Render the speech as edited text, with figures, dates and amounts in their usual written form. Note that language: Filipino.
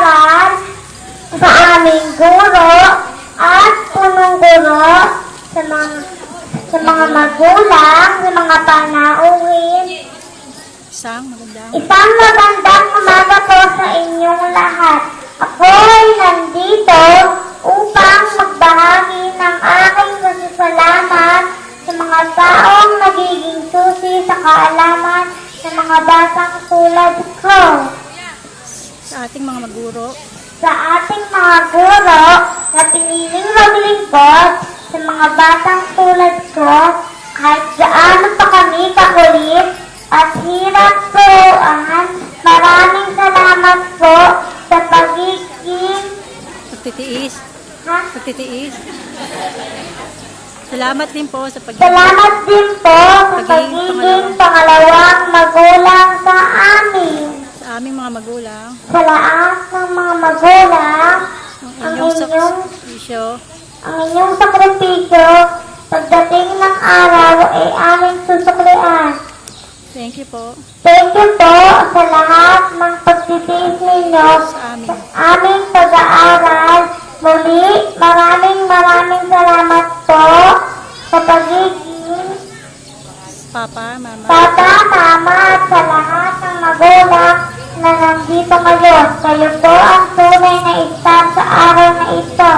pag-aaral sa aming guro at punong guro, sa mga magulang, sa mga panauhin. Isang magandang umaga po sa inyong lahat. Ako ay nandito upang magbahagi ng aking pasasalamat sa mga taong nagiging susi sa kaalaman ng mga batang tulad ko. Sa ating mga maguro. Sa ating mga guro na piniling maglingkod sa mga batang tulad ko, kahit gaano pa kami kakulit at hirap turuan, maraming salamat po sa pagiging... Pagtitiis. Ha? Pagtitiis. Salamat din po sa Salamat din po sa pagiging pangalawang magulang sa amin. Sa aming mga magulang. Sa lahat ng mga magulang, ang inyong sakripisyo, pagdating ng araw ay aming susuklian. Thank you po. Thank you po sa lahat ng pagtitiis ninyo Sa amin. sa aming pag-aaral. Muli, maraming salamat po sa pagiging Papa, Mama. Papa, Mama at sa lahat ng magulang na nandito ngayon. Kayo po ang tunay na isang sa araw na ito.